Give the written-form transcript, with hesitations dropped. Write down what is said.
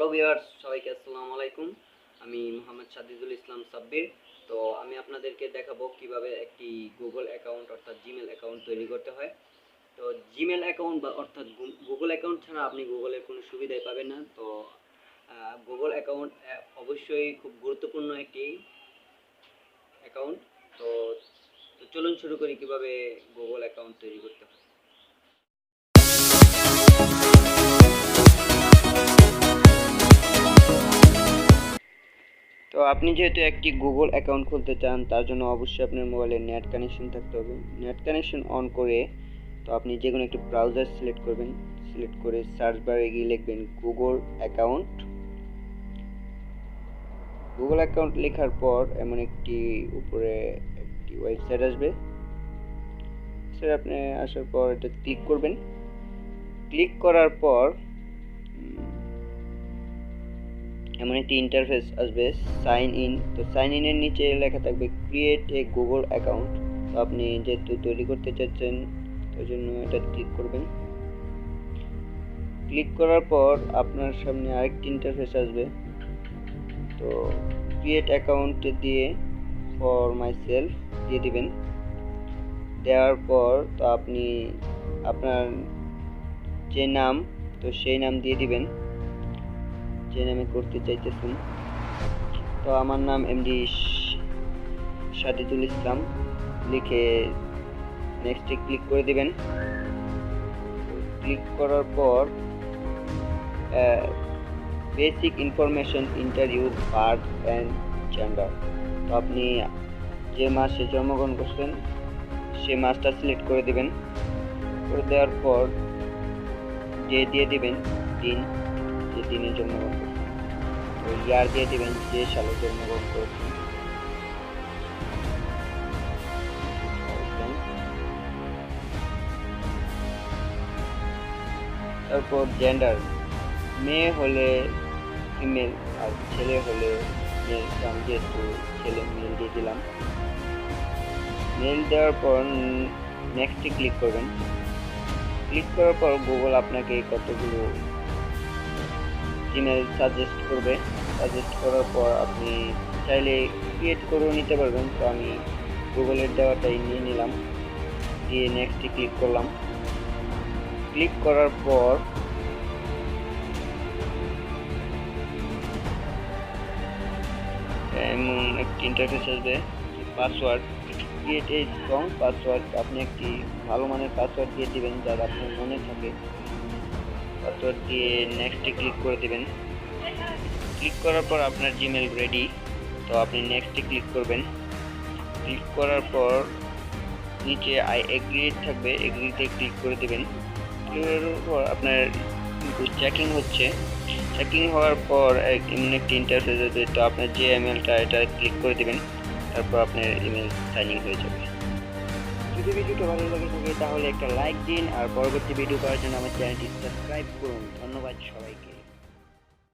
Hello viewers, সবাইকে আসসালামু আলাইকুম। আমি মোহাম্মদ সাদিদুল ইসলাম সাব্বির। তো আমি আপনাদেরকে দেখাবো কিভাবে একটি গুগল অ্যাকাউন্ট অর্থাৎ জিমেল অ্যাকাউন্ট তৈরি করতে হয়। তো জিমেল অ্যাকাউন্ট বা অর্থাৎ গুগল অ্যাকাউন্ট ছাড়া আপনি গুগলের কোনো সুবিধাই পাবেন না। তো গুগল অ্যাকাউন্ট অবশ্যই খুব গুরুত্বপূর্ণ একটি অ্যাকাউন্ট। তো তো চলুন শুরু করি কিভাবে গুগল অ্যাকাউন্ট তৈরি করতে হয়। তো আপনি যেহেতু একটি গুগল অ্যাকাউন্ট খুলতে চান, তার জন্য অবশ্যই আপনার মোবাইলে নেট কানেকশন থাকতে হবে। নেট কানেকশন অন করে তো আপনি যে কোনো একটি ব্রাউজার সিলেক্ট করবেন। সিলেক্ট করে সার্চ বারে গিয়ে লিখবেন গুগল অ্যাকাউন্ট। গুগল অ্যাকাউন্ট লেখার পর এমন একটি উপরে একটি ওয়েবসাইট আসবে। স্যার আপনি আসার পর এটা ক্লিক করবেন। ক্লিক করার পর এমন একটি ইন্টারফেস আসবে, সাইন ইন। তো সাইন ইনের নিচে লেখা থাকবে ক্রিয়েট এ গুগল অ্যাকাউন্ট। তো আপনি যেহেতু তৈরি করতে চাচ্ছেন, ওই জন্য এটা ক্লিক করবেন। ক্লিক করার পর আপনার সামনে আরেকটি ইন্টারফেস আসবে। তো ক্রিয়েট অ্যাকাউন্ট দিয়ে ফর মাই সেলফ দিয়ে দিবেন। দেওয়ার পর তো আপনি আপনার যে নাম, তো সেই নাম দিয়ে দিবেন যে নামে করতে চাইতেছেন। তো আমার নাম এমডি সাদিদুল ইসলাম লিখে নেক্সটে ক্লিক করে দিবেন। ক্লিক করার পর basic information interview birth and gender. তো আপনি যে মাসে জন্মগ্রহণ করছেন সে মাসটা সিলেক্ট করে দিবেন। করে দেওয়ার পর ডে দিয়ে দিবেন, দিন, যে দিনে জন্মগ্রহণ করছেন। তো ইয়ার দিয়ে দিবেন যে সালে জন্মগ্রহণ করেছেন। তারপর জেন্ডার, মেয়ে হলে ফিমেল আর ছেলে হলে মেল। আমি যেহেতু ছেলে মেল দিয়ে দিলাম। মেল দেওয়ার পর নেক্সটে ক্লিক করবেন। ক্লিক করার পর গুগল আপনাকে কতগুলো ইমেল সাজেস্ট করবে। সাজেস্ট করার পর আপনি চাইলে ক্রিয়েট করেও নিতে পারবেন। তো আমি গুগলের দেওয়াটাই নিয়ে নিলাম, দিয়ে নেক্সটে ক্লিক করলাম। ক্লিক করার পর এমন একটি ইন্টারফেস আসবে, password, create a strong password. আপনি একটি ভালো মানের পাসওয়ার্ড দিয়ে দিবেন যারা আপনার মনে থাকে। পাসওয়ার্ড দিয়ে নেক্সটে ক্লিক করে দিবেন। ক্লিক করার পর আপনার জিমেল রেডি। তো আপনি নেক্সটে ক্লিক করবেন। ক্লিক করার পর নিচে আই এগ্রি থাকবে, এগ্রিতে ক্লিক করে দিবেন। ক্লিক করার পর আপনার চেকিং হচ্ছে। চেকিং হওয়ার পর এমন একটি ইন্টারফেস আসবে। তো আপনার যে ইমেলটা এটা ক্লিক করে দিবেন। তারপর আপনার ইমেল সাইনিং হয়ে যাবে। যদি ভিডিওটা ভালো লাগে থাকে তাহলে একটা লাইক দিন, আর পরবর্তী ভিডিও পাওয়ার জন্য আমার চ্যানেলটি সাবস্ক্রাইব করুন। ধন্যবাদ সবাইকে।